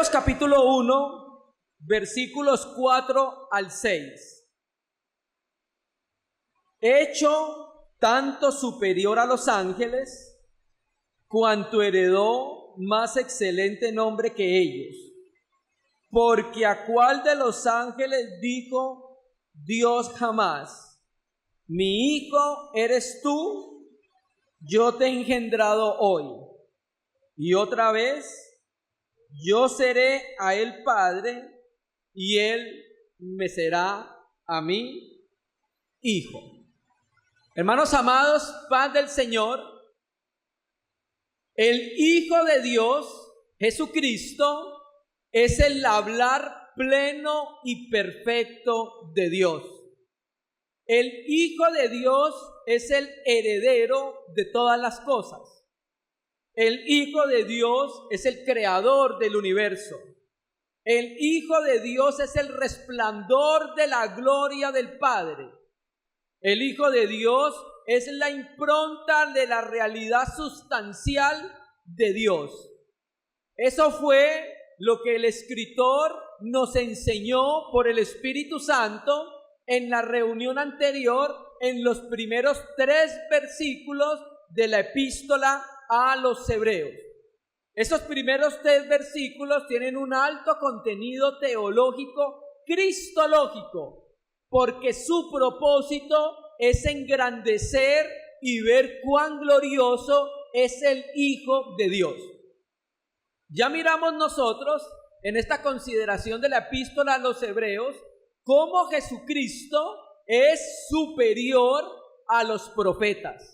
Hebreos capítulo 1, versículos 4 al 6. Hecho tanto superior a los ángeles, cuanto heredó más excelente nombre que ellos. Porque a cuál de los ángeles dijo Dios jamás: mi hijo eres tú, yo te he engendrado hoy. Y otra vez, yo seré a él padre, y él me será a mí hijo. Hermanos amados, paz del Señor. El Hijo de Dios, Jesucristo, es el hablar pleno y perfecto de Dios. El Hijo de Dios es el heredero de todas las cosas. El Hijo de Dios es el creador del universo. El Hijo de Dios es el resplandor de la gloria del Padre. El Hijo de Dios es la impronta de la realidad sustancial de Dios. Eso fue lo que el escritor nos enseñó por el Espíritu Santo en la reunión anterior, en los primeros 3 versículos de la epístola a los Hebreos. Esos primeros 3 versículos tienen un alto contenido teológico cristológico, porque su propósito es engrandecer y ver cuán glorioso es el Hijo de Dios. Ya miramos nosotros en esta consideración de la epístola a los Hebreos cómo Jesucristo es superior a los profetas.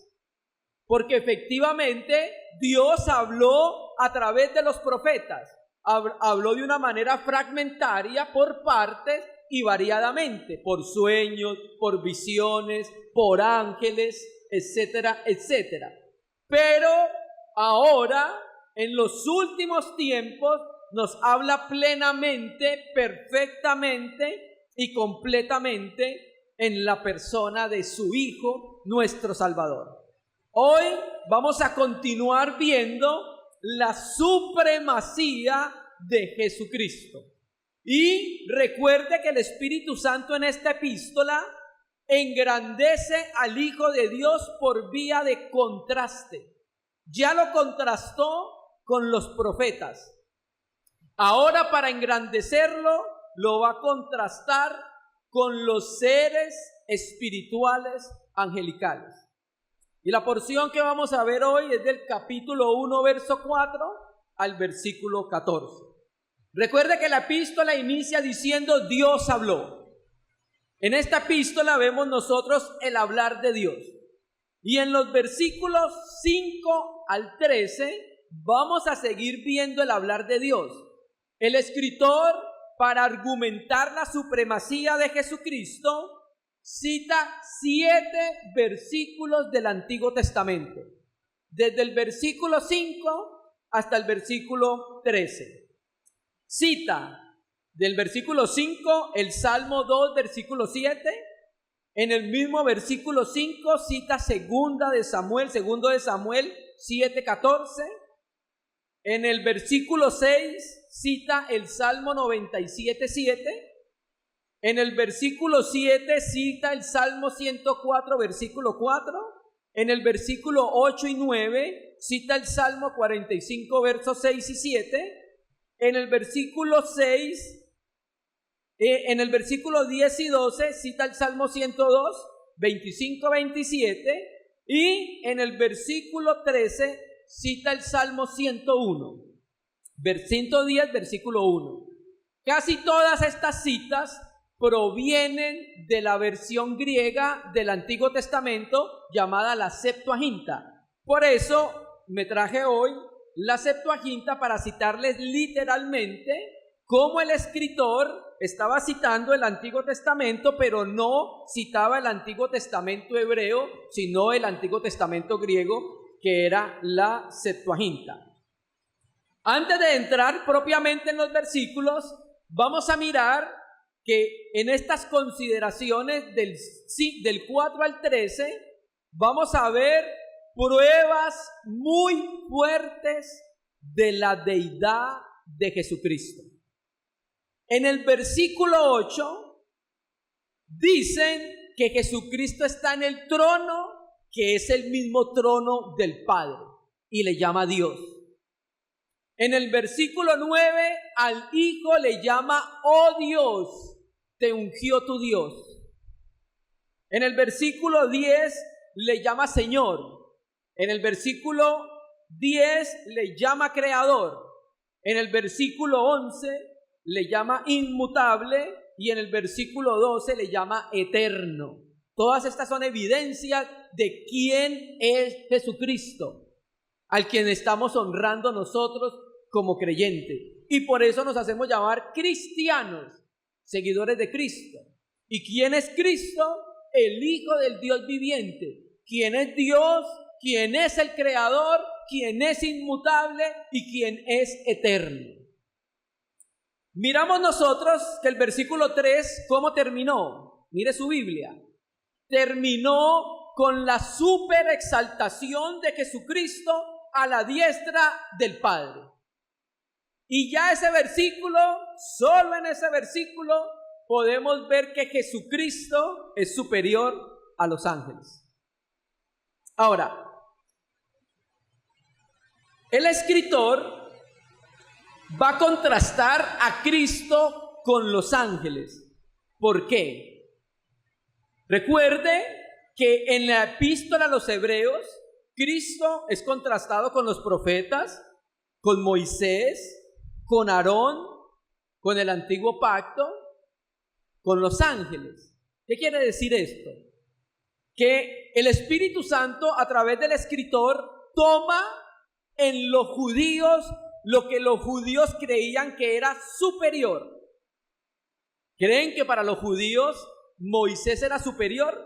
Porque efectivamente Dios habló a través de los profetas. Habló de una manera fragmentaria, por partes y variadamente, por sueños, por visiones, por ángeles, etcétera, etcétera. Pero ahora, en los últimos tiempos, nos habla plenamente, perfectamente y completamente en la persona de su Hijo, nuestro Salvador. Hoy vamos a continuar viendo la supremacía de Jesucristo. Y recuerde que el Espíritu Santo en esta epístola engrandece al Hijo de Dios por vía de contraste. Ya lo contrastó con los profetas. Ahora, para engrandecerlo, lo va a contrastar con los seres espirituales angelicales. Y la porción que vamos a ver hoy es del capítulo 1, verso 4 al versículo 14. Recuerde que la epístola inicia diciendo Dios habló. En esta epístola vemos nosotros el hablar de Dios. Y en los versículos 5 al 13 vamos a seguir viendo el hablar de Dios. El escritor, para argumentar la supremacía de Jesucristo, cita 7 versículos del Antiguo Testamento, desde el versículo 5 hasta el versículo 13. Cita del versículo 5 el Salmo 2, versículo 7. En el mismo versículo 5 cita segundo de Samuel 7:14. En el versículo 6 cita el Salmo 97:7. En el versículo 7 cita el Salmo 104, versículo 4. En el versículo 8 y 9 cita el Salmo 45, versos 6 y 7. En el versículo 10 y 12 cita el Salmo 102, 25, 27. Y en el versículo 13 cita el Salmo 101, 110, versículo 1. Casi todas estas citas provienen de la versión griega del Antiguo Testamento llamada la Septuaginta. Por eso me traje hoy la Septuaginta para citarles literalmente cómo el escritor estaba citando el Antiguo Testamento, pero no citaba el Antiguo Testamento hebreo, sino el Antiguo Testamento griego, que era la Septuaginta. Antes de entrar propiamente en los versículos, vamos a mirar que en estas consideraciones del 4 al 13 vamos a ver pruebas muy fuertes de la deidad de Jesucristo. En el versículo 8 dicen que Jesucristo está en el trono, que es el mismo trono del Padre, y le llama Dios. En el versículo 9 al Hijo le llama, oh Dios, te ungió tu Dios. En el versículo 10 le llama Señor. En el versículo 10 le llama Creador. En el versículo 11 le llama inmutable y en el versículo 12 le llama eterno. Todas estas son evidencias de quién es Jesucristo, al quien estamos honrando nosotros como creyentes. Y por eso nos hacemos llamar cristianos, seguidores de Cristo. ¿Y quién es Cristo? El Hijo del Dios viviente. ¿Quién es Dios? ¿Quién es el Creador? ¿Quién es inmutable? ¿Y quién es eterno? Miramos nosotros que el versículo 3, ¿cómo terminó? Mire su Biblia. Terminó con la super exaltación de Jesucristo a la diestra del Padre. Y ya ese versículo, solo en ese versículo, podemos ver que Jesucristo es superior a los ángeles. Ahora, el escritor va a contrastar a Cristo con los ángeles. ¿Por qué? Recuerde que en la epístola a los Hebreos, Cristo es contrastado con los profetas, con Moisés, con Aarón, con el antiguo pacto, con los ángeles. ¿Qué quiere decir esto? Que el Espíritu Santo, a través del escritor, toma en los judíos lo que los judíos creían que era superior. ¿Creen que para los judíos Moisés era superior?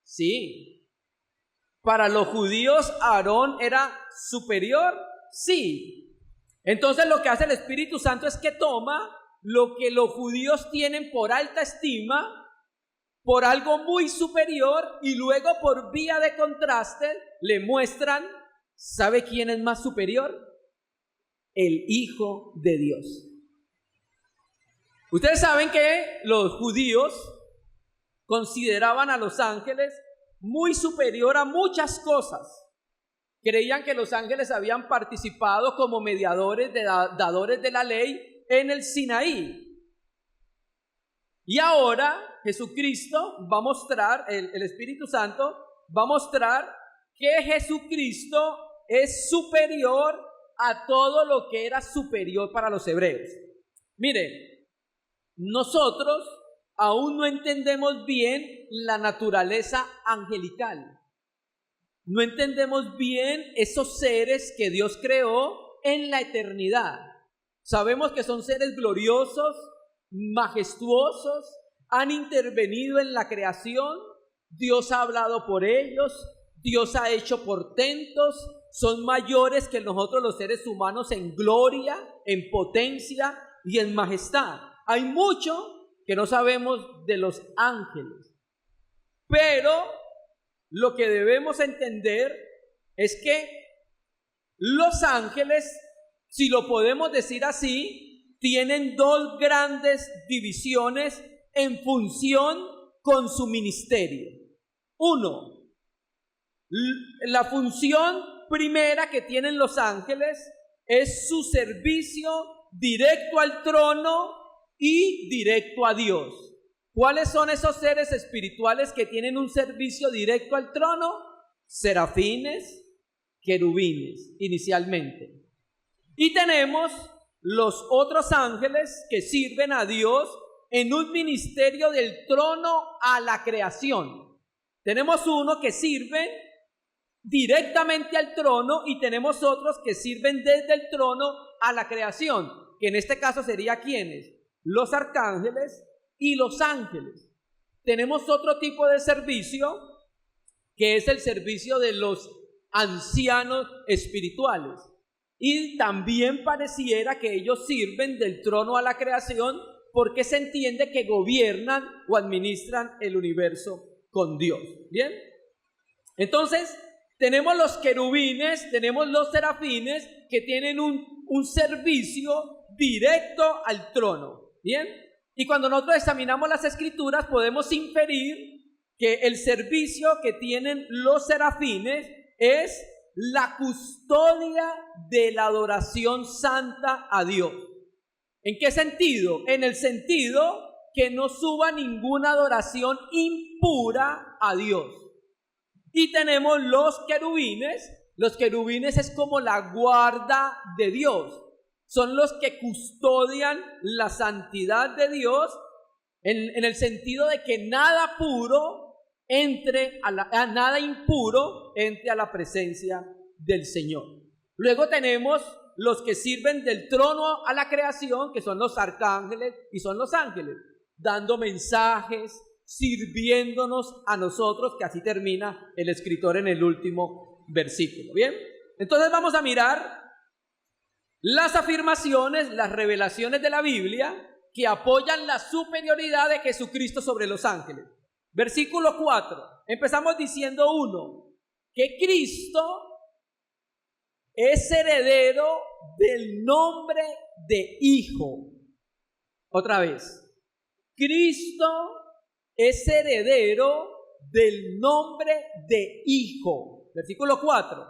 Sí. ¿Para los judíos Aarón era superior? Sí. Entonces lo que hace el Espíritu Santo es que toma lo que los judíos tienen por alta estima, por algo muy superior, y luego por vía de contraste le muestran, ¿sabe quién es más superior? El Hijo de Dios. Ustedes saben que los judíos consideraban a los ángeles muy superior a muchas cosas. Creían que los ángeles habían participado como mediadores, dadores de la ley en el Sinaí. Y ahora Jesucristo va a mostrar, el Espíritu Santo va a mostrar que Jesucristo es superior a todo lo que era superior para los hebreos. Miren, nosotros aún no entendemos bien la naturaleza angelical. No entendemos bien esos seres que Dios creó en la eternidad. Sabemos que son seres gloriosos, majestuosos, han intervenido en la creación, Dios ha hablado por ellos, Dios ha hecho portentos, son mayores que nosotros los seres humanos en gloria, en potencia y en majestad. Hay mucho que no sabemos de los ángeles, pero lo que debemos entender es que los ángeles, si lo podemos decir así, tienen dos grandes divisiones en función con su ministerio. Uno, la función primera que tienen los ángeles es su servicio directo al trono y directo a Dios. ¿Cuáles son esos seres espirituales que tienen un servicio directo al trono? Serafines, querubines, inicialmente. Y tenemos los otros ángeles que sirven a Dios en un ministerio del trono a la creación. Tenemos uno que sirve directamente al trono y tenemos otros que sirven desde el trono a la creación, que en este caso sería ¿quiénes? Los arcángeles y los ángeles. Tenemos otro tipo de servicio que es el servicio de los ancianos espirituales, y también pareciera que ellos sirven del trono a la creación porque se entiende que gobiernan o administran el universo con Dios. ¿Bien? Entonces tenemos los querubines, tenemos los serafines que tienen un servicio directo al trono. ¿Bien? Y cuando nosotros examinamos las escrituras podemos inferir que el servicio que tienen los serafines es la custodia de la adoración santa a Dios. ¿En qué sentido? En el sentido que no suba ninguna adoración impura a Dios. Y tenemos los querubines. Los querubines es como la guarda de Dios. Son los que custodian la santidad de Dios en el sentido de que nada puro nada impuro entre a la presencia del Señor. Luego tenemos los que sirven del trono a la creación, que son los arcángeles y son los ángeles, dando mensajes, sirviéndonos a nosotros, que así termina el escritor en el último versículo. Bien, entonces vamos a mirar las afirmaciones, las revelaciones de la Biblia que apoyan la superioridad de Jesucristo sobre los ángeles. Versículo 4, empezamos diciendo 1, que Cristo es heredero del nombre de Hijo. Otra vez, Cristo es heredero del nombre de Hijo. Versículo 4,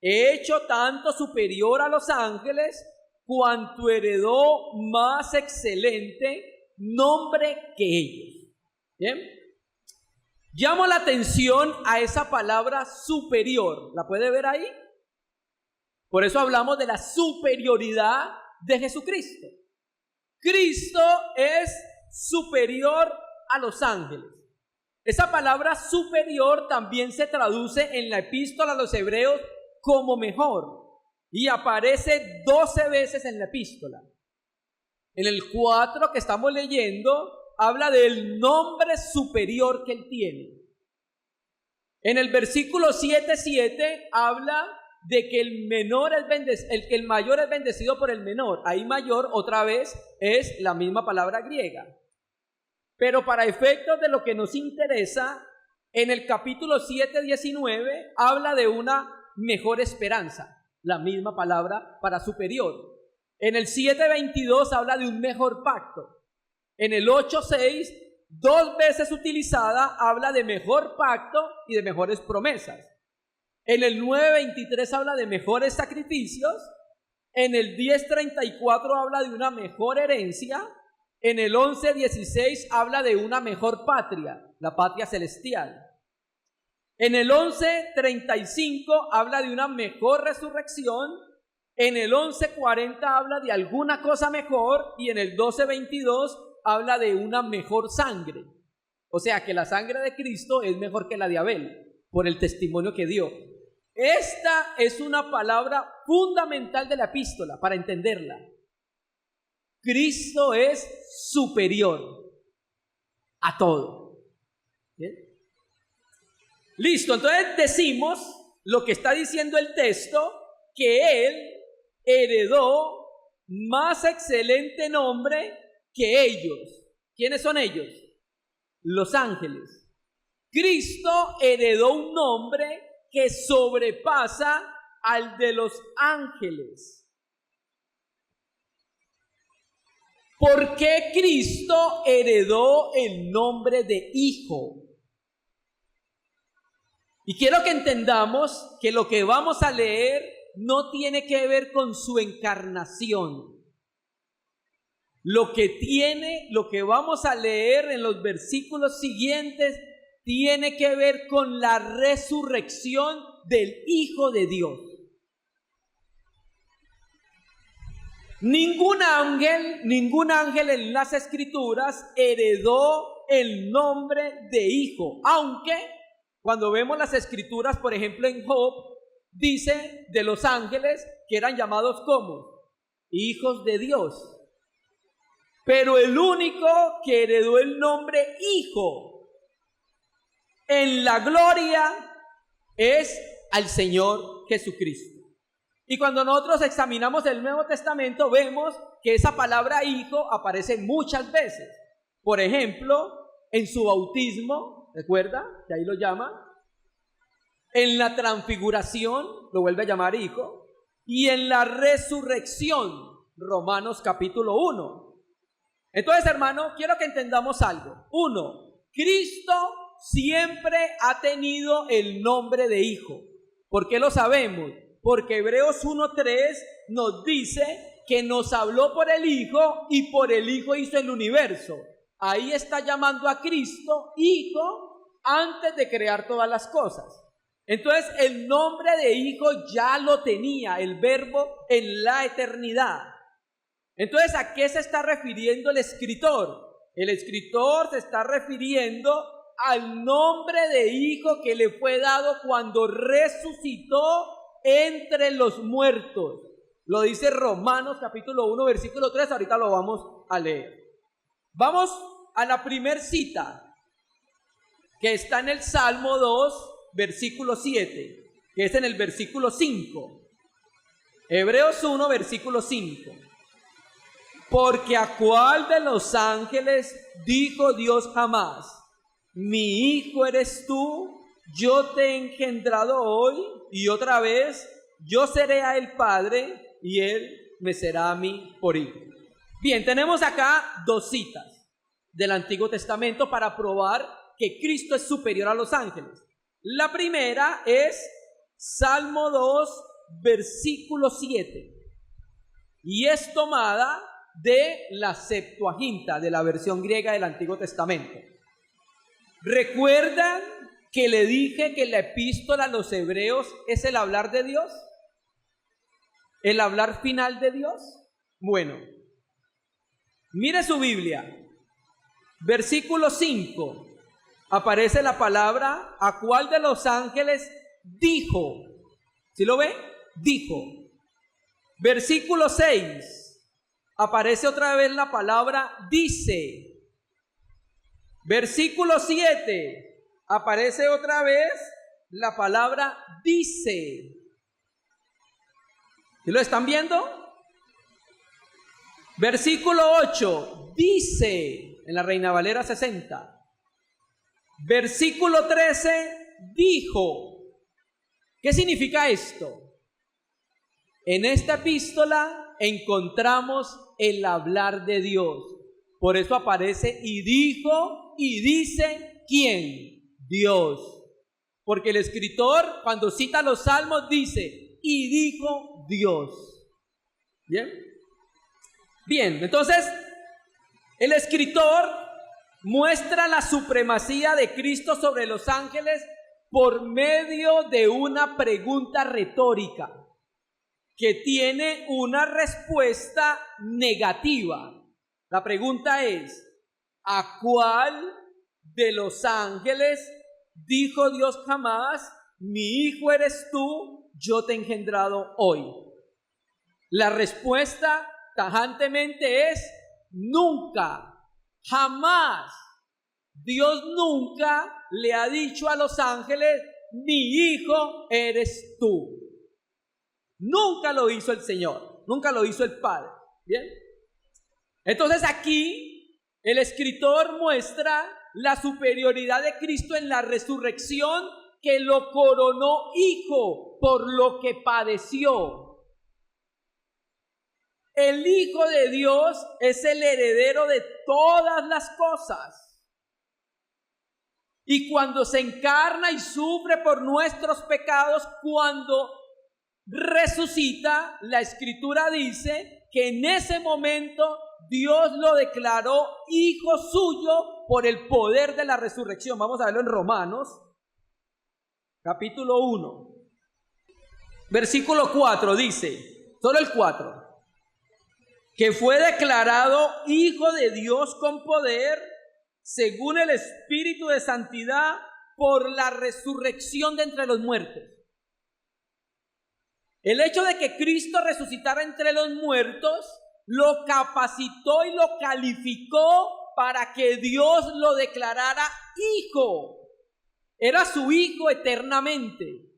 he hecho tanto superior a los ángeles cuanto heredó más excelente nombre que ellos. ¿Bien? Llamo la atención a esa palabra superior. ¿La puede ver ahí? Por eso hablamos de la superioridad de Jesucristo. Cristo es superior a los ángeles. Esa palabra superior también se traduce en la epístola a los hebreos como mejor y aparece 12 veces en la epístola. En el 4 que estamos leyendo habla del nombre superior que él tiene. En el versículo 7:7 habla de que el mayor es bendecido por el menor. Ahí mayor otra vez es la misma palabra griega. Pero para efectos de lo que nos interesa, en el capítulo 7:19 habla de una mejor esperanza, la misma palabra para superior. En el 7:22 habla de un mejor pacto. En el 8:6, 2 veces utilizada, habla de mejor pacto y de mejores promesas. En el 9:23 habla de mejores sacrificios. En el 10:34 habla de una mejor herencia. En el 11:16 habla de una mejor patria, la patria celestial. En el 11:35 habla de una mejor resurrección. En el 11:40 habla de alguna cosa mejor. Y en el 12:22 habla de una mejor sangre. O sea que la sangre de Cristo es mejor que la de Abel, por el testimonio que dio. Esta es una palabra fundamental de la epístola para entenderla. Cristo es superior a todo. ¿Bien? Listo, entonces decimos lo que está diciendo el texto, que Él heredó más excelente nombre que ellos. ¿Quiénes son ellos? Los ángeles. Cristo heredó un nombre que sobrepasa al de los ángeles. ¿Por qué Cristo heredó el nombre de Hijo? Y quiero que entendamos que lo que vamos a leer no tiene que ver con su encarnación. Lo que vamos a leer en los versículos siguientes tiene que ver con la resurrección del Hijo de Dios. Ningún ángel en las Escrituras heredó el nombre de Hijo, aunque cuando vemos las Escrituras, por ejemplo en Job, dice de los ángeles que eran llamados como hijos de Dios. Pero el único que heredó el nombre Hijo en la gloria es al Señor Jesucristo. Y cuando nosotros examinamos el Nuevo Testamento, vemos que esa palabra hijo aparece muchas veces. Por ejemplo, en su bautismo, ¿recuerda? Que ahí lo llama. En la transfiguración, lo vuelve a llamar hijo. Y en la resurrección, Romanos capítulo 1. Entonces, hermano, quiero que entendamos algo. 1. Cristo siempre ha tenido el nombre de Hijo. ¿Por qué lo sabemos? Porque Hebreos 1:3 nos dice que nos habló por el Hijo y por el Hijo hizo el universo. Ahí está llamando a Cristo Hijo antes de crear todas las cosas. Entonces el nombre de Hijo ya lo tenía el Verbo en la eternidad. Entonces, ¿a qué se está refiriendo el escritor? El escritor se está refiriendo al nombre de Hijo que le fue dado cuando resucitó entre los muertos. Lo dice Romanos capítulo 1, versículo 3, ahorita lo vamos a leer. Vamos a la primer cita, que está en el Salmo 2, versículo 7, que es en el versículo 5. Hebreos 1, versículo 5. Porque a cuál de los ángeles dijo Dios jamás: mi hijo eres tú, yo te he engendrado hoy, y otra vez, yo seré a él padre, y él me será a mí por hijo. Bien, tenemos acá dos citas del Antiguo Testamento para probar que Cristo es superior a los ángeles. La primera es Salmo 2, versículo 7, y es tomada de la Septuaginta, de la versión griega del Antiguo Testamento. ¿Recuerdan que le dije que la epístola a los hebreos es el hablar de Dios? ¿El hablar final de Dios? Bueno, mire su Biblia. Versículo 5. Aparece la palabra: ¿a cuál de los ángeles dijo? ¿Sí lo ve? Dijo. Versículo 6. Aparece otra vez la palabra dice. Versículo 7. Aparece otra vez la palabra dice. ¿Sí lo están viendo? Versículo 8. Dice, en la Reina Valera 60. Versículo 13. Dijo. ¿Qué significa esto? En esta epístola encontramos el hablar de Dios. Por eso aparece y dijo y dice ¿quién? Dios. Porque el escritor, cuando cita los salmos, dice y dijo Dios. ¿Bien? Bien, entonces el escritor muestra la supremacía de Cristo sobre los ángeles por medio de una pregunta retórica que tiene una respuesta negativa. La pregunta es: ¿a cuál de los ángeles dijo Dios jamás: mi hijo eres tú, yo te he engendrado hoy? La respuesta tajantemente es: nunca, jamás. Dios nunca le ha dicho a los ángeles: mi hijo eres tú. Nunca lo hizo el Señor, nunca lo hizo el Padre. ¿Bien? Entonces aquí el escritor muestra la superioridad de Cristo en la resurrección, que lo coronó hijo por lo que padeció. El Hijo de Dios es el heredero de todas las cosas. Y cuando se encarna y sufre por nuestros pecados, cuando resucita, la Escritura dice que en ese momento Dios lo declaró hijo suyo por el poder de la resurrección. Vamos a verlo en Romanos capítulo 1 versículo 4, dice, solo el 4, que fue declarado hijo de Dios con poder según el Espíritu de santidad por la resurrección de entre los muertos. El hecho de que Cristo resucitara entre los muertos lo capacitó y lo calificó para que Dios lo declarara hijo. Era su hijo eternamente.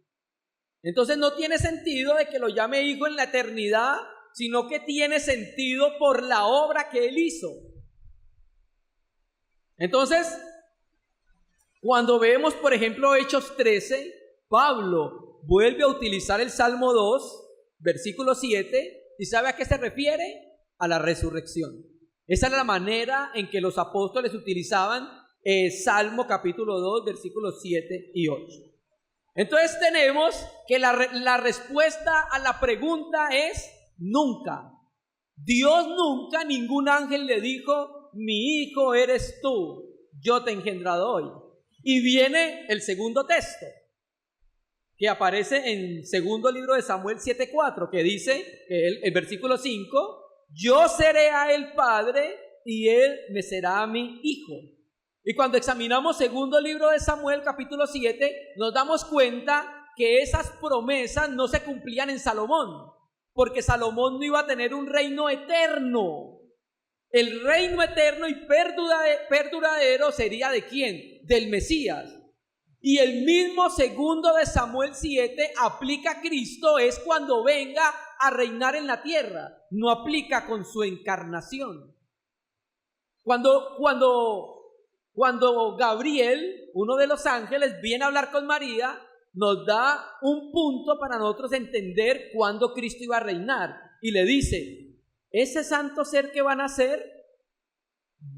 Entonces no tiene sentido de que lo llame hijo en la eternidad, sino que tiene sentido por la obra que él hizo. Entonces, cuando vemos, por ejemplo, Hechos 13, Pablo vuelve a utilizar el Salmo 2, versículo 7, ¿Y sabe a qué se refiere? A la resurrección. Esa es la manera en que los apóstoles utilizaban Salmo capítulo 2, versículos 7 y 8. Entonces tenemos que la respuesta a la pregunta es nunca. Dios nunca, ningún ángel le dijo, mi hijo eres tú, yo te he engendrado hoy. Y viene el segundo texto, que aparece en segundo libro de Samuel 7:4, que dice, el versículo 5, yo seré a él padre y él me será a mi hijo. Y cuando examinamos segundo libro de Samuel capítulo 7, nos damos cuenta que esas promesas no se cumplían en Salomón, porque Salomón no iba a tener un reino eterno. El reino eterno y perduradero sería ¿de quién? Del Mesías. Y el mismo segundo de Samuel 7 aplica a Cristo, es cuando venga a reinar en la tierra, no aplica con su encarnación. Cuando Gabriel, uno de los ángeles, viene a hablar con María, nos da un punto para nosotros entender cuándo Cristo iba a reinar. Y le dice, ese santo ser que van a nacer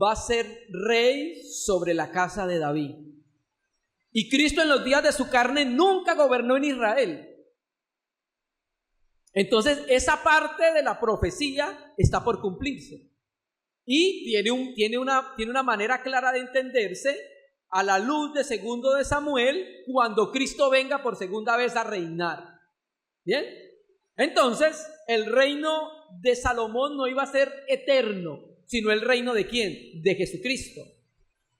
va a ser rey sobre la casa de David. Y Cristo en los días de su carne nunca gobernó en Israel. Entonces esa parte de la profecía está por cumplirse. Y tiene una manera clara de entenderse a la luz de segundo de Samuel, cuando Cristo venga por segunda vez a reinar. ¿Bien? Entonces, el reino de Salomón no iba a ser eterno, sino el reino ¿de quién? De Jesucristo.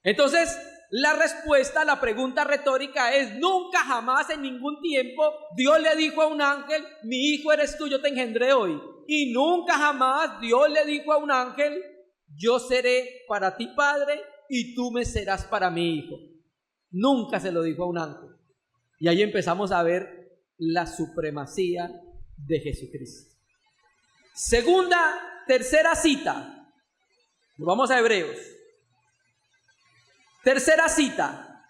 Entonces, la respuesta a la pregunta retórica es, nunca jamás en ningún tiempo Dios le dijo a un ángel, mi hijo eres tú, yo te engendré hoy. Y nunca jamás Dios le dijo a un ángel, yo seré para ti padre y tú me serás para mi hijo. Nunca se lo dijo a un ángel. Y ahí empezamos a ver la supremacía de Jesucristo. Tercera cita. Vamos a Hebreos. Tercera cita.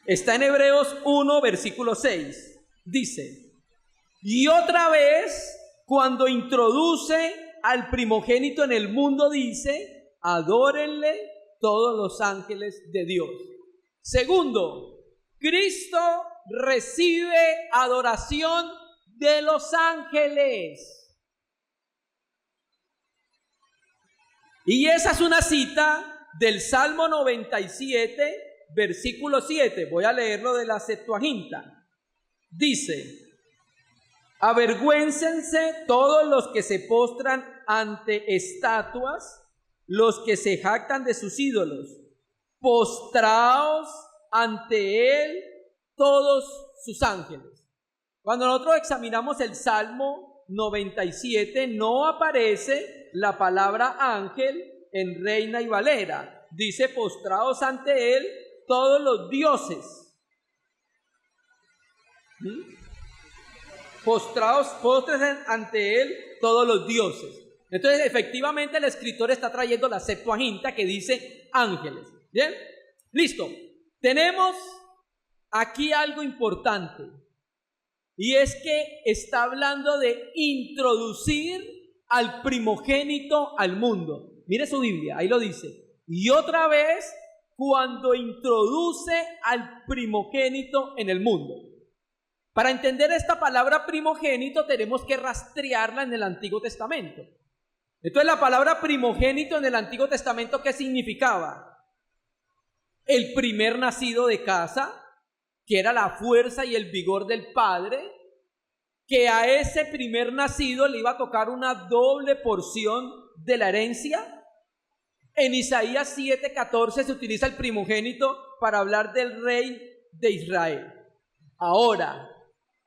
Está en Hebreos 1, versículo 6. Dice, y otra vez, cuando introduce al primogénito en el mundo, dice, adórenle todos los ángeles de Dios. Segundo, Cristo recibe adoración de los ángeles. Y esa es una cita del Salmo 97, versículo 7. Voy a leerlo de la Septuaginta. Dice, avergüéncense todos los que se postran ante estatuas, los que se jactan de sus ídolos. Postraos ante él todos sus ángeles. Cuando nosotros examinamos el Salmo 97, no aparece la palabra ángel en Reina y Valera. Dice, postraos ante él todos los dioses. Póstrense ante él todos los dioses. Entonces, efectivamente, el escritor está trayendo la Septuaginta que dice ángeles. ¿Bien? Listo. Tenemos aquí algo importante. Y es que está hablando de introducir al primogénito al mundo. Mire su Biblia, ahí lo dice. Y otra vez, cuando introduce al primogénito en el mundo. Para entender esta palabra primogénito tenemos que rastrearla en el Antiguo Testamento. Entonces la palabra primogénito en el Antiguo Testamento, ¿qué significaba? El primer nacido de casa, que era la fuerza y el vigor del padre, que a ese primer nacido le iba a tocar una doble porción de la herencia. En Isaías 7:14 se utiliza el primogénito para hablar del rey de Israel. Ahora,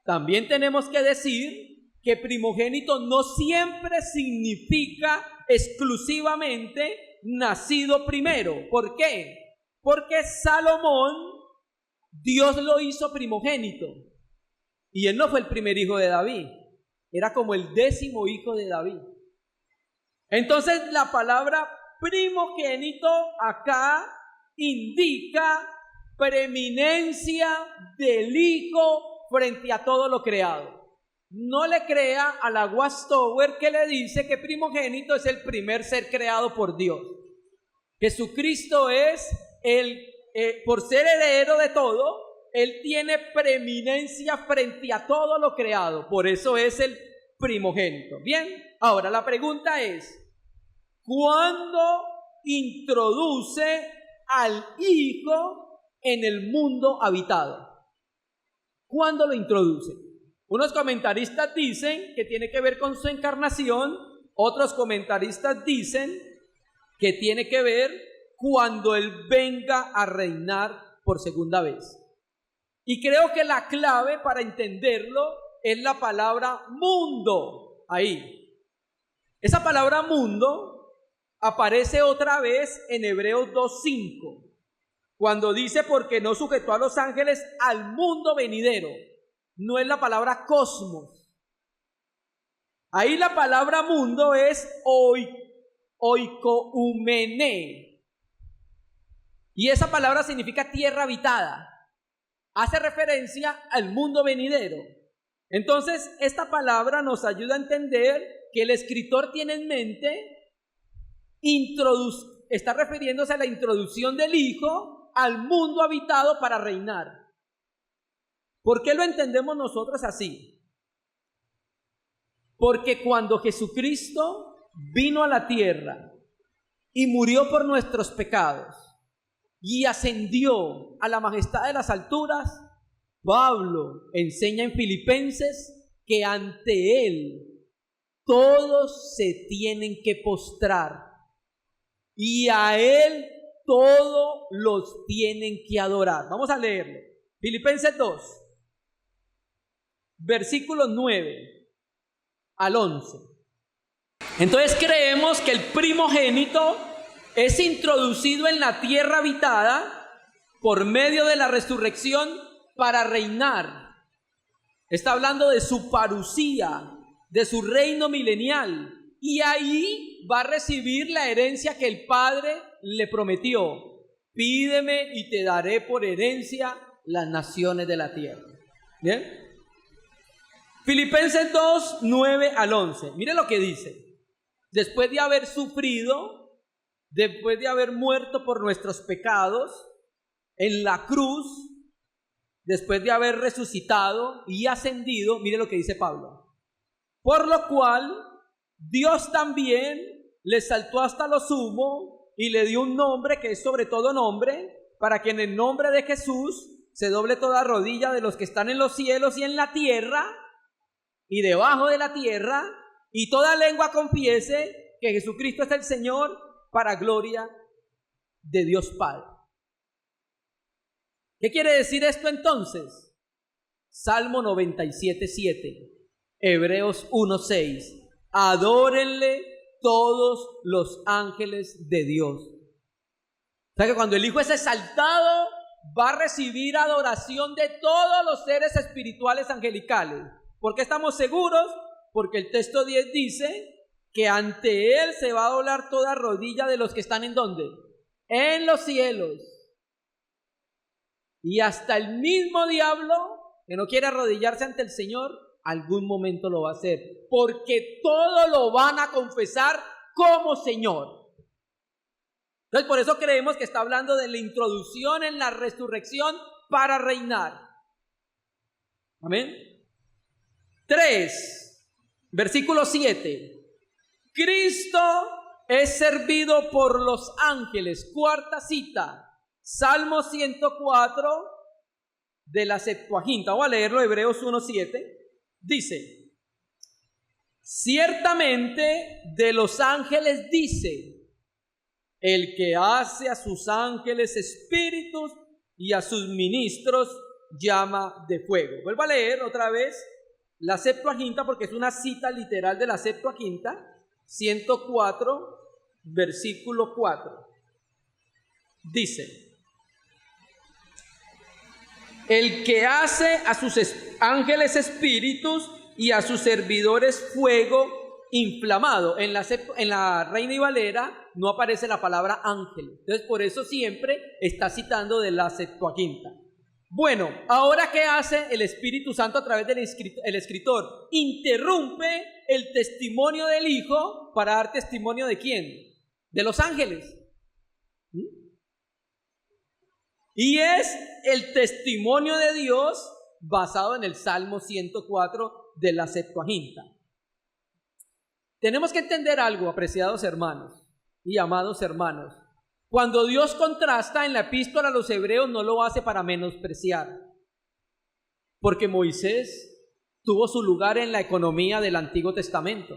también tenemos que decir que primogénito no siempre significa exclusivamente nacido primero. ¿Por qué? Porque Salomón, Dios lo hizo primogénito. Y él no fue el primer hijo de David, era como el 10º hijo de David. Entonces la palabra primogénito acá indica preeminencia del hijo frente a todo lo creado. no le crea a la Watchtower que le dice que primogénito es el primer ser creado por Dios. Jesucristo es por ser heredero de todo, Él tiene preeminencia frente a todo lo creado. Por eso es el primogénito. Bien, ahora la pregunta es, ¿cuándo introduce al Hijo en el mundo habitado? ¿Cuándo lo introduce? Unos comentaristas dicen que tiene que ver con su encarnación, otros comentaristas dicen que tiene que ver cuando Él venga a reinar por segunda vez. Y creo que la clave para entenderlo es la palabra mundo. Ahí. Esa palabra mundo aparece otra vez en Hebreos 2:5, cuando dice porque no sujetó a los ángeles al mundo venidero. No es la palabra cosmos. Ahí la palabra mundo es oikoumene. Y esa palabra significa tierra habitada. Hace referencia al mundo venidero. Entonces, esta palabra nos ayuda a entender que el escritor tiene en mente, está refiriéndose a la introducción del Hijo al mundo habitado para reinar. ¿Por qué lo entendemos nosotros así? Porque cuando Jesucristo vino a la tierra y murió por nuestros pecados y ascendió a la majestad de las alturas, Pablo enseña en Filipenses que ante Él todos se tienen que postrar y a Él todos los tienen que adorar. Vamos a leerlo. Filipenses 2, versículos 9 al 11. Entonces creemos que el primogénito es introducido en la tierra habitada por medio de la resurrección para reinar. Está hablando de su parusía, de su reino milenial, y ahí va a recibir la herencia que el Padre le prometió. Pídeme y te daré por herencia las naciones de la tierra. ¿Bien? Filipenses 2, 9 al 11. Mire lo que dice. Después de haber sufrido, después de haber muerto por nuestros pecados en la cruz, después de haber resucitado y ascendido, mire lo que dice Pablo. Por lo cual, Dios también le exaltó hasta lo sumo y le dio un nombre que es sobre todo nombre, para que en el nombre de Jesús se doble toda rodilla de los que están en los cielos y en la tierra y debajo de la tierra, y toda lengua confiese que Jesucristo es el Señor, para gloria de Dios Padre. ¿Qué quiere decir esto entonces? Salmo 97:7, Hebreos 1:6. Adórenle todos los ángeles de Dios. O sea que cuando el Hijo es exaltado, va a recibir adoración de todos los seres espirituales angelicales. ¿Por qué estamos seguros? Porque el texto 10 dice que ante Él se va a doblar toda rodilla de los que están ¿en dónde? En los cielos. Y hasta el mismo diablo que no quiere arrodillarse ante el Señor, algún momento lo va a hacer, porque todo lo van a confesar como Señor. Entonces por eso creemos que está hablando de la introducción en la resurrección para reinar. Amén. 3, versículo 7. Cristo es servido por los ángeles. Cuarta cita, Salmo 104 de la Septuaginta. Voy a leerlo, Hebreos 1:7. Dice: ciertamente de los ángeles dice, el que hace a sus ángeles espíritus y a sus ministros llama de fuego. Vuelvo a leer otra vez la Septuaginta porque es una cita literal de la Septuaginta. 104, versículo 4. Dice: el que hace a sus ángeles espíritus y a sus servidores fuego inflamado. En la Reina y Valera no aparece la palabra ángel. Entonces por eso siempre está citando de la Septuaginta. Bueno, ahora ¿qué hace el Espíritu Santo a través del escritor? Interrumpe el testimonio del Hijo para dar testimonio ¿de quién? De los ángeles. Y es el testimonio de Dios basado en el Salmo 104 de la Septuaginta. Tenemos que entender algo, apreciados hermanos y amados hermanos. Cuando Dios contrasta en la epístola a los hebreos, no lo hace para menospreciar, porque Moisés tuvo su lugar en la economía del Antiguo Testamento.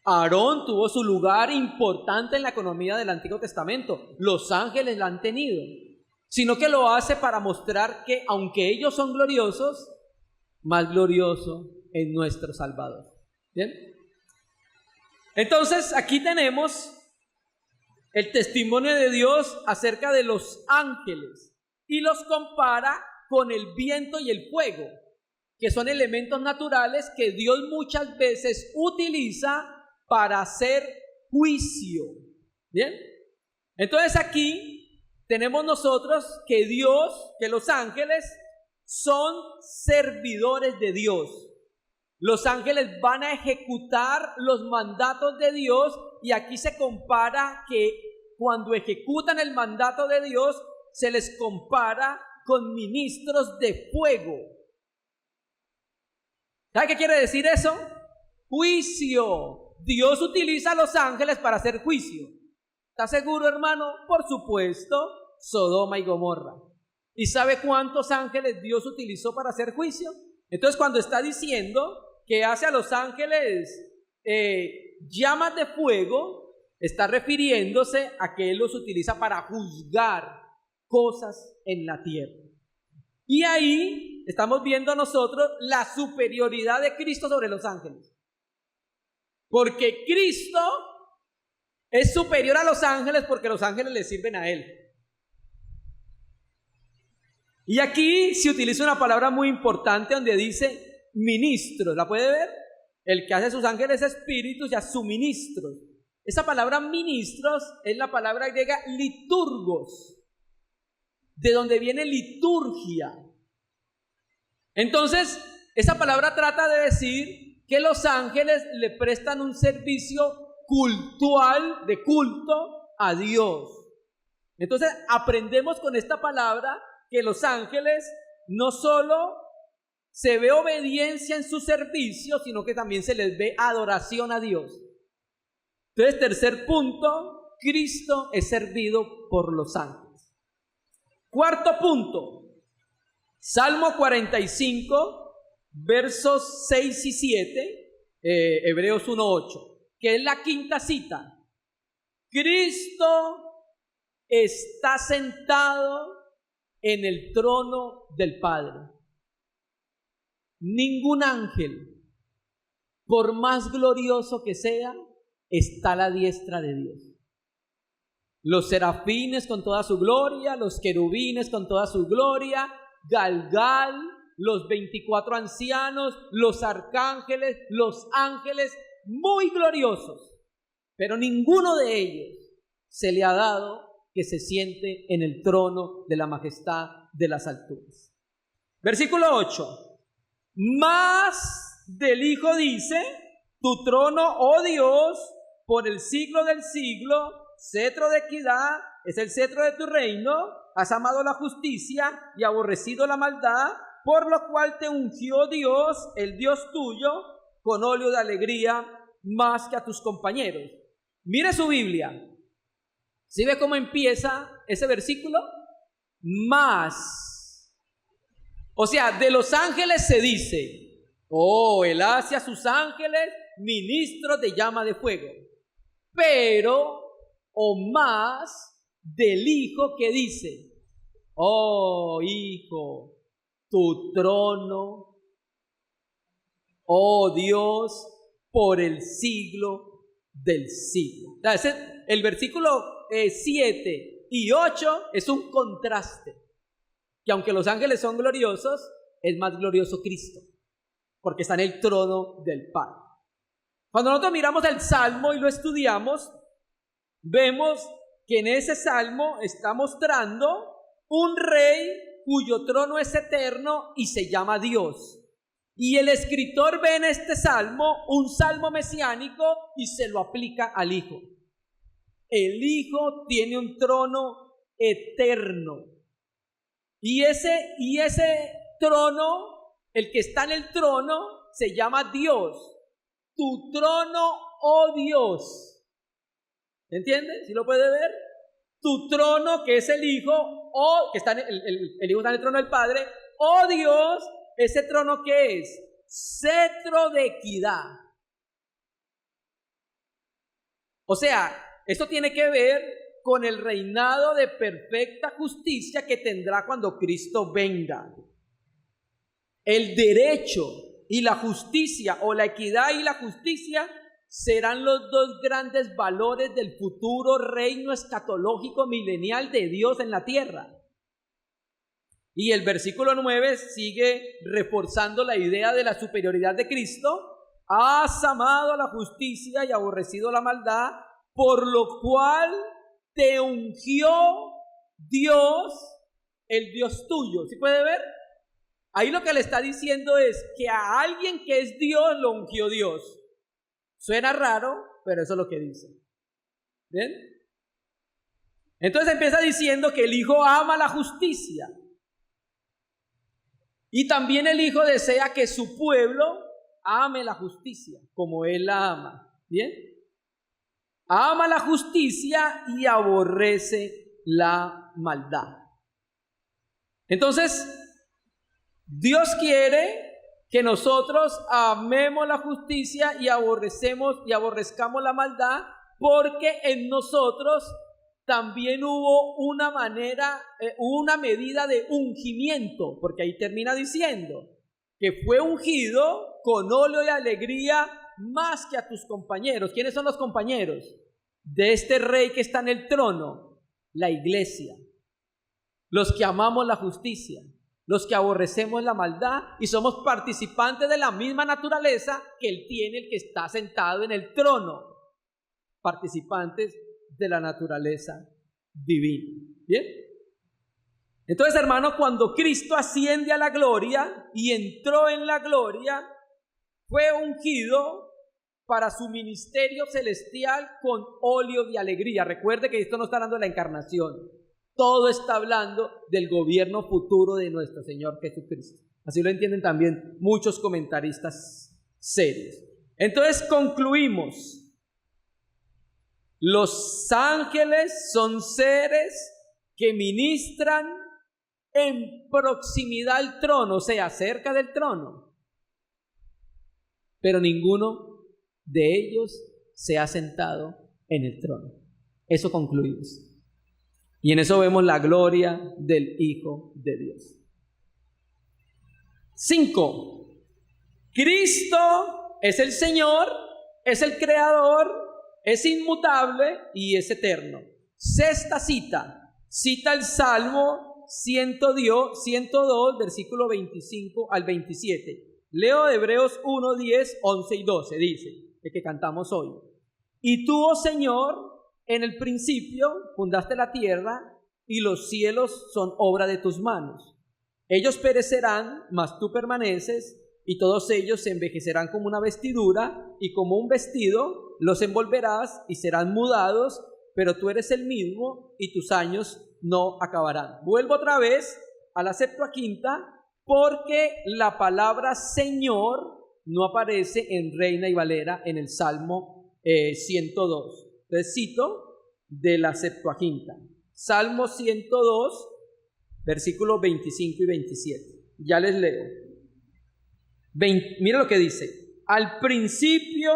Aarón tuvo su lugar importante en la economía del Antiguo Testamento. Los ángeles la han tenido, sino que lo hace para mostrar que aunque ellos son gloriosos, más glorioso es nuestro Salvador. ¿Bien? Entonces aquí tenemos el testimonio de Dios acerca de los ángeles y los compara con el viento y el fuego, que son elementos naturales que Dios muchas veces utiliza para hacer juicio. ¿Bien? Entonces aquí tenemos nosotros que Dios, que los ángeles son servidores de Dios. Los ángeles van a ejecutar los mandatos de Dios, y aquí se compara que cuando ejecutan el mandato de Dios se les compara con ministros de fuego. ¿Sabe qué quiere decir eso? Juicio. Dios utiliza a los ángeles para hacer juicio. ¿Está seguro, hermano? Por supuesto, Sodoma y Gomorra. ¿Y sabe cuántos ángeles Dios utilizó para hacer juicio? Entonces, cuando está diciendo que hace a los ángeles llamas de fuego, está refiriéndose a que Él los utiliza para juzgar cosas en la tierra. Y ahí estamos viendo nosotros la superioridad de Cristo sobre los ángeles. Porque Cristo es superior a los ángeles porque los ángeles le sirven a Él. Y aquí se utiliza una palabra muy importante donde dice ministros. ¿La puede ver? El que hace a sus ángeles espíritus y a sus ministros. Esa palabra ministros es la palabra griega liturgos, de donde viene liturgia. Entonces, esa palabra trata de decir que los ángeles le prestan un servicio cultual, de culto a Dios. Entonces, aprendemos con esta palabra que los ángeles no solo se ve obediencia en su servicio, sino que también se les ve adoración a Dios. Entonces, tercer punto, Cristo es servido por los ángeles. Cuarto punto, Salmo 45, versos 6 y 7, Hebreos 1:8, que es la quinta cita. Cristo está sentado en el trono del Padre. Ningún ángel, por más glorioso que sea, está a la diestra de Dios. Los serafines con toda su gloria, los querubines con toda su gloria, Galgal, los 24 ancianos, los arcángeles, los ángeles muy gloriosos, pero ninguno de ellos se le ha dado que se siente en el trono de la majestad de las alturas. Versículo 8. Más del Hijo dice: tu trono, oh Dios, por el siglo del siglo, cetro de equidad es el cetro de tu reino. Has amado la justicia y aborrecido la maldad, por lo cual te ungió Dios, el Dios tuyo, con óleo de alegría más que a tus compañeros. Mire su Biblia. ¿Sí ve cómo empieza ese versículo? Más. O sea, de los ángeles se dice: oh, Él hace a sus ángeles ministros de llama de fuego. Pero, o más del Hijo, que dice: oh, Hijo, tu trono, oh Dios, por el siglo del siglo. El versículo 7 y 8 es un contraste, que aunque los ángeles son gloriosos, es más glorioso Cristo, porque está en el trono del Padre. Cuando nosotros miramos el Salmo y lo estudiamos, vemos que en ese Salmo está mostrando un rey cuyo trono es eterno y se llama Dios. Y el escritor ve en este salmo un salmo mesiánico y se lo aplica al Hijo. El Hijo tiene un trono eterno. Y ese trono, el que está en el trono, se llama Dios. Tu trono, oh Dios. ¿Entiendes? ¿Sí lo puede ver? Tu trono, que es el Hijo, o que está el Hijo está en el trono del Padre, oh Dios, ese trono que es cetro de equidad. O sea, esto tiene que ver con el reinado de perfecta justicia que tendrá cuando Cristo venga. El derecho y la justicia, o la equidad y la justicia, serán los dos grandes valores del futuro reino escatológico milenial de Dios en la tierra. Y el versículo 9 sigue reforzando la idea de la superioridad de Cristo. Has amado la justicia y aborrecido la maldad, por lo cual te ungió Dios, el Dios tuyo. ¿Sí puede ver? Ahí lo que le está diciendo es que a alguien que es Dios lo ungió Dios. Suena raro, pero eso es lo que dice. ¿Bien? Entonces empieza diciendo que el Hijo ama la justicia. Y también el Hijo desea que su pueblo ame la justicia, como Él la ama. ¿Bien? Ama la justicia y aborrece la maldad. Entonces, Dios quiere que nosotros amemos la justicia y aborrezcamos la maldad, porque en nosotros también hubo una medida de ungimiento, porque ahí termina diciendo que fue ungido con óleo y alegría más que a tus compañeros. ¿Quiénes son los compañeros de este rey que está en el trono? La iglesia, los que amamos la justicia, los que aborrecemos la maldad y somos participantes de la misma naturaleza que Él tiene, el que está sentado en el trono, participantes de la naturaleza divina. ¿Bien? Entonces, hermanos, cuando Cristo asciende a la gloria y entró en la gloria, fue ungido para su ministerio celestial con óleo de alegría. Recuerde que esto no está hablando de la encarnación. Todo está hablando del gobierno futuro de nuestro Señor Jesucristo. Así lo entienden también muchos comentaristas serios. Entonces concluimos. Los ángeles son seres que ministran en proximidad al trono, o sea, cerca del trono. Pero ninguno de ellos se ha sentado en el trono. Eso concluimos. Y en eso vemos la gloria del Hijo de Dios. 5. Cristo es el Señor, es el Creador, es inmutable y es eterno. Sexta cita el Salmo 102, versículo 25 al 27. Leo Hebreos 1, 10, 11 y 12, dice, el que cantamos hoy. Y tú, oh Señor, en el principio fundaste la tierra y los cielos son obra de tus manos. Ellos perecerán, mas tú permaneces, y todos ellos se envejecerán como una vestidura, y como un vestido los envolverás y serán mudados, pero tú eres el mismo y tus años no acabarán. Vuelvo otra vez a la Septuaginta, porque la palabra Señor no aparece en Reina y Valera en el Salmo 102. Entonces cito de la Septuaginta, Salmo 102, versículos 25 y 27. Ya les leo. Mira lo que dice. Al principio,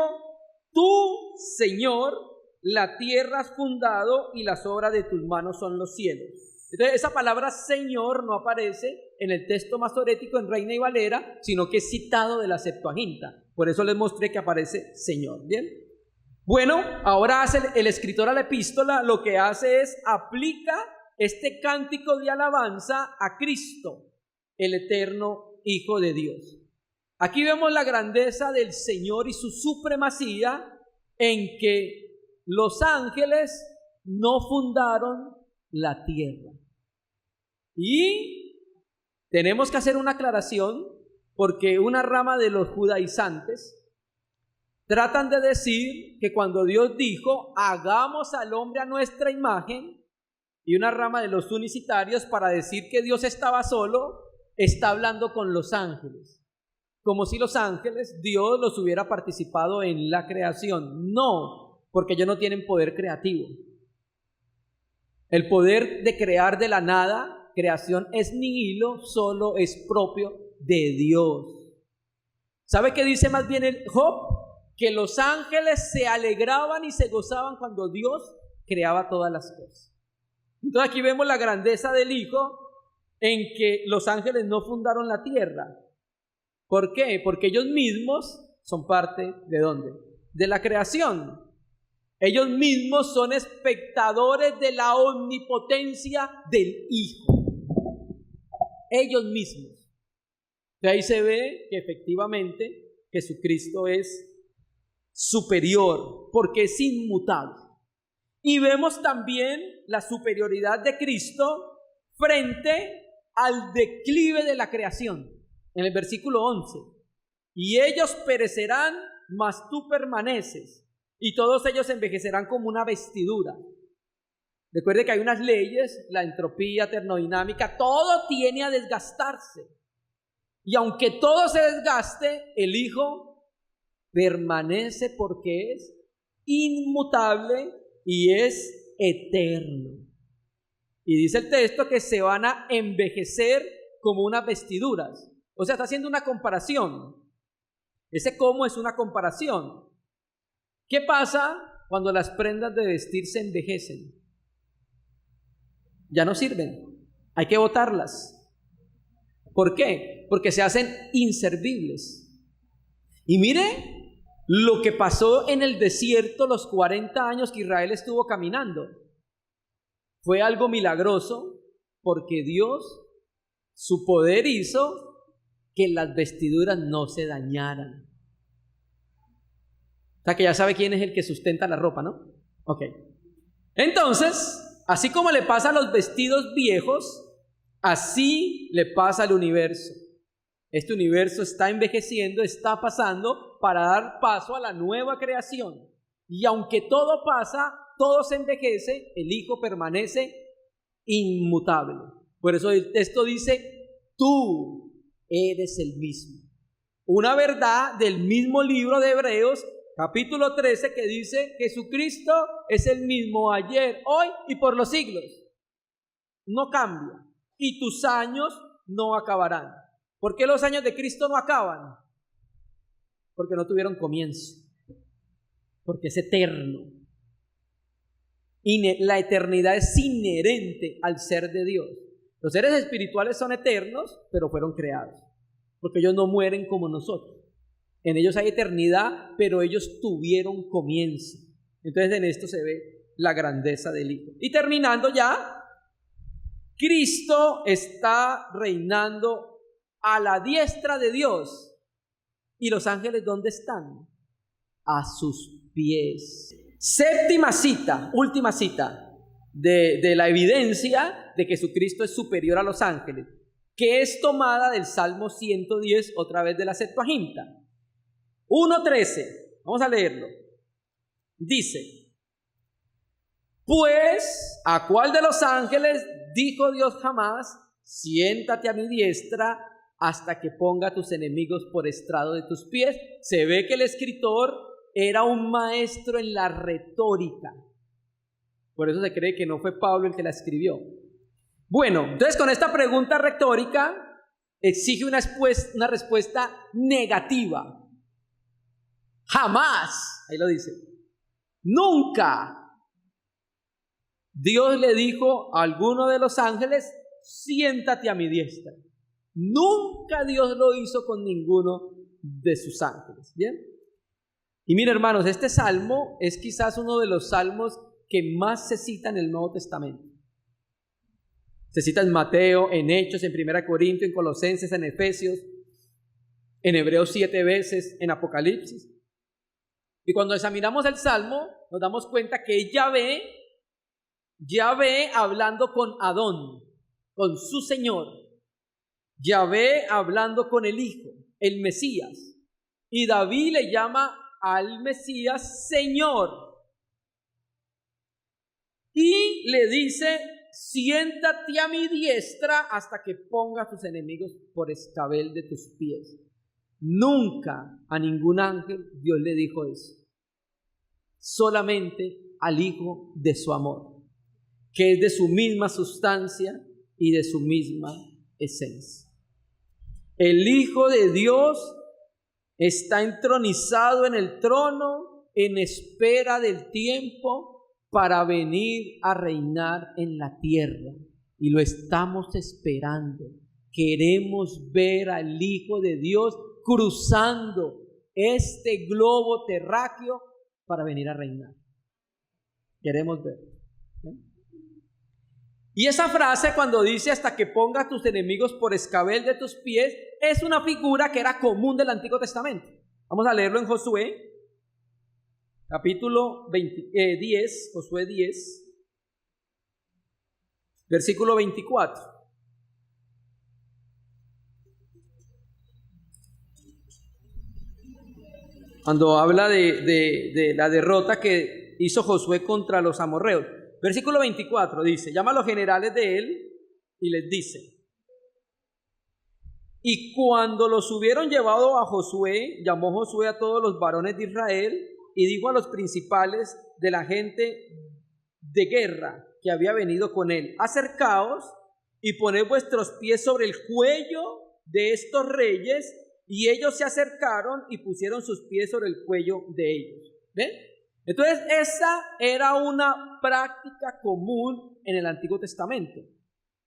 tú, Señor, la tierra has fundado y las obras de tus manos son los cielos. Entonces esa palabra Señor no aparece en el texto masorético en Reina y Valera, sino que es citado de la Septuaginta. Por eso les mostré que aparece Señor. ¿Bien? Bueno, ahora hace el escritor a la epístola, lo que hace es aplica este cántico de alabanza a Cristo, el eterno Hijo de Dios. Aquí vemos la grandeza del Señor y su supremacía, en que los ángeles no fundaron la tierra. Y Tenemos que hacer una aclaración porque una rama de los judaizantes tratan de decir que cuando Dios dijo, hagamos al hombre a nuestra imagen, y una rama de los unicitarios para decir que Dios estaba solo, está hablando con los ángeles, como si los ángeles, Dios los hubiera participado en la creación. No, porque ellos no tienen poder creativo. El poder de crear de la nada, creación es nihilo, solo es propio de Dios. ¿Sabe qué dice más bien el Job? Que los ángeles se alegraban y se gozaban cuando Dios creaba todas las cosas. Entonces aquí vemos la grandeza del Hijo en que los ángeles no fundaron la tierra. ¿Por qué? Porque ellos mismos son parte ¿de dónde? De la creación. Ellos mismos son espectadores de la omnipotencia del Hijo. Ellos mismos. De ahí se ve que efectivamente Jesucristo es superior, porque es inmutable. Y vemos también la superioridad de Cristo frente al declive de la creación. En el versículo 11, y ellos perecerán, mas tú permaneces, y todos ellos envejecerán como una vestidura. Recuerde que hay unas leyes, la entropía, termodinámica, todo tiene a desgastarse. Y aunque todo se desgaste, el Hijo permanece porque es inmutable y es eterno. Y dice el texto que se van a envejecer como unas vestiduras. O sea, está haciendo una comparación. Ese cómo es una comparación. ¿Qué pasa cuando las prendas de vestir se envejecen? Ya no sirven. Hay que botarlas. ¿Por qué? Porque se hacen inservibles. Y mire lo que pasó en el desierto los 40 años que Israel estuvo caminando. Fue algo milagroso porque Dios, su poder hizo que las vestiduras no se dañaran. O sea que ya sabe quién es el que sustenta la ropa, ¿no? Ok. Entonces, así como le pasa a los vestidos viejos, así le pasa al universo. Este universo está envejeciendo, está pasando para dar paso a la nueva creación. Y aunque todo pasa, todo se envejece, el Hijo permanece inmutable. Por eso el texto dice, tú eres el mismo. Una verdad del mismo libro de Hebreos, capítulo 13, que dice, Jesucristo es el mismo ayer, hoy y por los siglos. No cambia. Y tus años no acabarán. ¿Por qué los años de Cristo no acaban? Porque no tuvieron comienzo. Porque es eterno. La eternidad es inherente al ser de Dios. Los seres espirituales son eternos, pero fueron creados. Porque ellos no mueren como nosotros. En ellos hay eternidad, pero ellos tuvieron comienzo. Entonces en esto se ve la grandeza del Hijo. Y terminando ya, Cristo está reinando a la diestra de Dios. ¿Y los ángeles dónde están? A sus pies. Séptima cita, última cita de la evidencia de que Jesucristo es superior a los ángeles, que es tomada del Salmo 110, otra vez de la Septuaginta. 1:13, vamos a leerlo. Dice, pues, ¿a cuál de los ángeles dijo Dios jamás, siéntate a mi diestra hasta que ponga a tus enemigos por estrado de tus pies? Se ve que el escritor era un maestro en la retórica. Por eso se cree que no fue Pablo el que la escribió. Bueno, entonces con esta pregunta retórica exige una respuesta negativa. Jamás, ahí lo dice, nunca Dios le dijo a alguno de los ángeles, siéntate a mi diestra. Nunca Dios lo hizo con ninguno de sus ángeles. ¿Bien? Y miren, hermanos, este salmo es quizás uno de los salmos que más se cita en el Nuevo Testamento. Se cita en Mateo, en Hechos, en 1 Corintios, en Colosenses, en Efesios, en Hebreos 7 veces, en Apocalipsis. Y cuando examinamos el salmo, nos damos cuenta que Yahvé hablando con Adón, con su Señor. Yahvé hablando con el Hijo, el Mesías. Y David le llama al Mesías Señor. Y le dice: siéntate a mi diestra hasta que ponga a tus enemigos por escabel de tus pies. Nunca a ningún ángel Dios le dijo eso. Solamente al Hijo de su amor, que es de su misma sustancia y de su misma esencia. El Hijo de Dios está entronizado en el trono en espera del tiempo para venir a reinar en la tierra. Y lo estamos esperando. Queremos ver al Hijo de Dios cruzando este globo terráqueo para venir a reinar. Queremos ver. Y esa frase, cuando dice hasta que pongas tus enemigos por escabel de tus pies, es una figura que era común del Antiguo Testamento. Vamos a leerlo en Josué, capítulo 10, Josué 10, versículo 24. Cuando habla de la derrota que hizo Josué contra los amorreos. Versículo 24 dice: llama a los generales de él y les dice: y cuando los hubieron llevado a Josué, llamó Josué a todos los varones de Israel y dijo a los principales de la gente de guerra que había venido con él: acercaos y poned vuestros pies sobre el cuello de estos reyes. Y ellos se acercaron y pusieron sus pies sobre el cuello de ellos. ¿Ven? Entonces, esa era una práctica común en el Antiguo Testamento.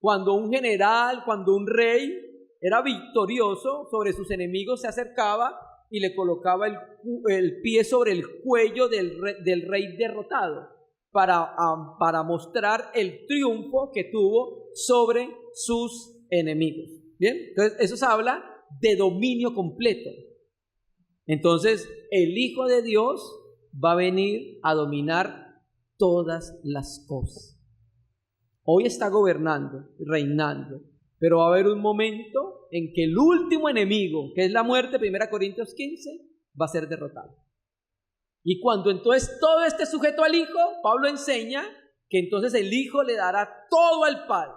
Cuando un general, cuando un rey era victorioso sobre sus enemigos, se acercaba y le colocaba el pie sobre el cuello del rey derrotado para mostrar el triunfo que tuvo sobre sus enemigos. ¿Bien? Entonces, eso se habla de dominio completo. Entonces, el Hijo de Dios va a venir a dominar todas las cosas. Hoy está gobernando, reinando, pero va a haber un momento en que el último enemigo, que es la muerte, 1 Corintios 15, va a ser derrotado. Y cuando entonces todo esté sujeto al Hijo, Pablo enseña que entonces el Hijo le dará todo al Padre.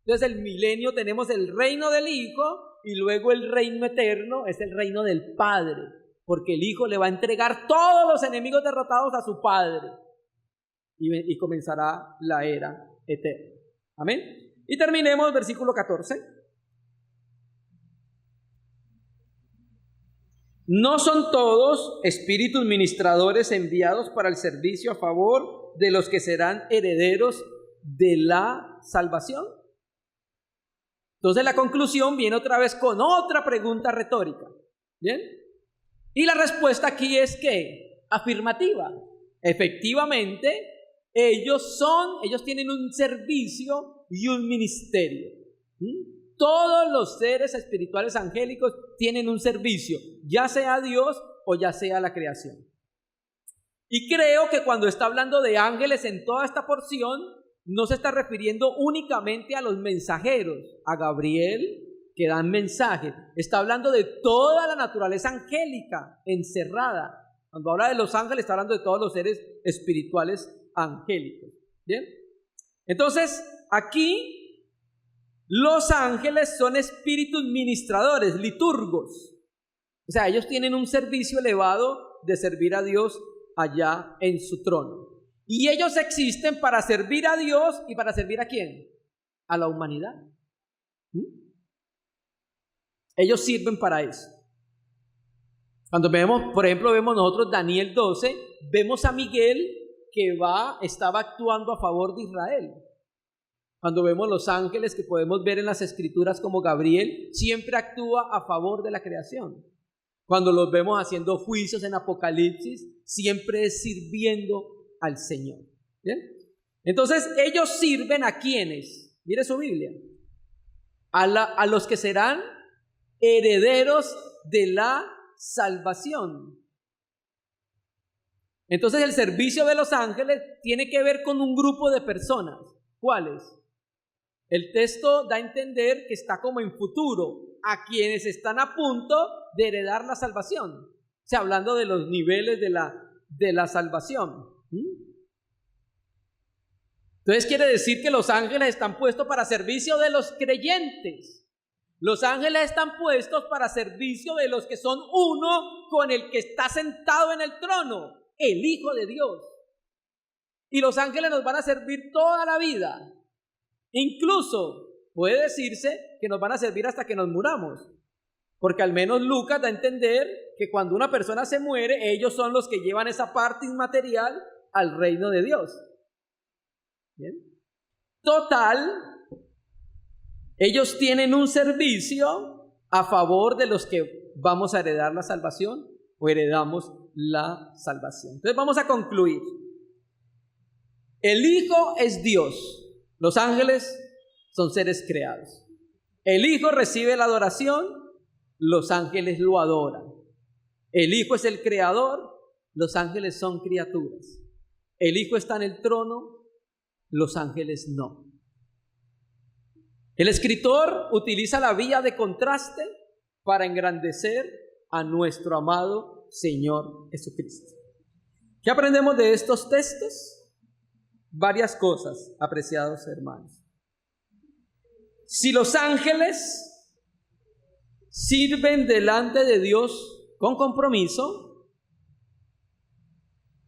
Entonces, el milenio tenemos el reino del Hijo, y luego el reino eterno es el reino del Padre, porque el Hijo le va a entregar todos los enemigos derrotados a su Padre, y comenzará la era eterna. Amén. Y terminemos versículo 14. No son todos espíritus ministradores enviados para el servicio a favor de los que serán herederos de la salvación. Entonces la conclusión viene otra vez con otra pregunta retórica. ¿Bien? Y la respuesta aquí es que afirmativa. Efectivamente, ellos tienen un servicio y un ministerio. Todos los seres espirituales angélicos tienen un servicio, ya sea a Dios o ya sea a la creación. Y creo que cuando está hablando de ángeles en toda esta porción, no se está refiriendo únicamente a los mensajeros, a Gabriel, que dan mensajes. Está hablando de toda la naturaleza angélica encerrada. Cuando habla de los ángeles, está hablando de todos los seres espirituales angélicos. ¿Bien? Entonces, aquí los ángeles son espíritus ministradores, liturgos. O sea, ellos tienen un servicio elevado de servir a Dios allá en su trono. Y ellos existen para servir a Dios y para servir ¿a quién? A la humanidad. Ellos sirven para eso. Cuando vemos, por ejemplo, vemos nosotros Daniel 12, vemos a Miguel que estaba actuando a favor de Israel. Cuando vemos los ángeles que podemos ver en las escrituras como Gabriel, siempre actúa a favor de la creación. Cuando los vemos haciendo juicios en Apocalipsis, siempre es sirviendo al Señor. ¿Bien? Entonces ellos sirven ¿a quiénes? Mire su Biblia. A los que serán herederos de la salvación. Entonces el servicio de los ángeles tiene que ver con un grupo de personas. ¿Cuáles? El texto da a entender que está como en futuro, a quienes están a punto de heredar la salvación. O sea, hablando de los niveles de la salvación. Entonces quiere decir que los ángeles están puestos para servicio de los creyentes. Los ángeles están puestos para servicio de los que son uno con el que está sentado en el trono, el Hijo de Dios. Y los ángeles nos van a servir toda la vida. Incluso puede decirse que nos van a servir hasta que nos muramos. Porque al menos Lucas da a entender que cuando una persona se muere, ellos son los que llevan esa parte inmaterial al reino de Dios. ¿Bien? Total, ellos tienen un servicio a favor de los que vamos a heredar la salvación o heredamos la salvación. Entonces vamos a concluir. El Hijo es Dios. Los ángeles son seres creados. El Hijo recibe la adoración, los ángeles lo adoran. El Hijo es el creador, los ángeles son criaturas. El Hijo está en el trono, los ángeles no. El escritor utiliza la vía de contraste para engrandecer a nuestro amado Señor Jesucristo. ¿Qué aprendemos de estos textos? Varias cosas, apreciados hermanos. Si los ángeles sirven delante de Dios con compromiso,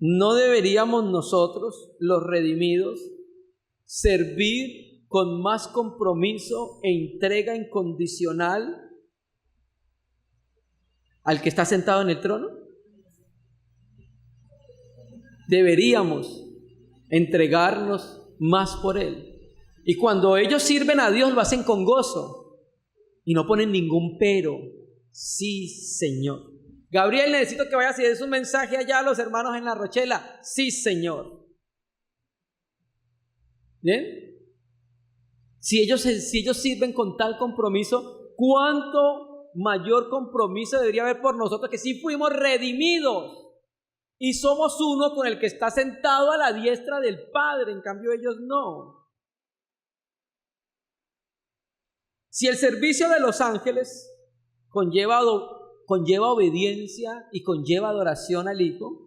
¿no deberíamos nosotros, los redimidos, servir con más compromiso e entrega incondicional al que está sentado en el trono? Deberíamos entregarnos más por Él. Y cuando ellos sirven a Dios, lo hacen con gozo y no ponen ningún pero. Sí, Señor. Gabriel, necesito que vayas y des un mensaje allá a los hermanos en La Rochela. Sí, Señor. ¿Bien? Si ellos sirven con tal compromiso, ¿cuánto mayor compromiso debería haber por nosotros que sí fuimos redimidos y somos uno con el que está sentado a la diestra del Padre? En cambio ellos no. Si el servicio de los ángeles conlleva obediencia y conlleva adoración al Hijo,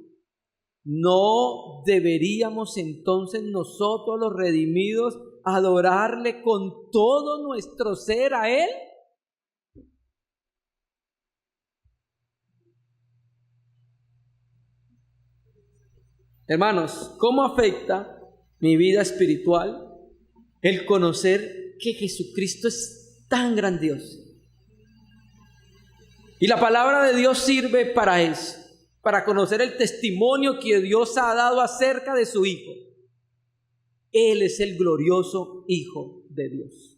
¿no deberíamos entonces nosotros los redimidos adorarle con todo nuestro ser a Él? Hermanos, ¿cómo afecta mi vida espiritual el conocer que Jesucristo es tan grandioso? Y la palabra de Dios sirve para eso, para conocer el testimonio que Dios ha dado acerca de su Hijo. Él es el glorioso Hijo de Dios.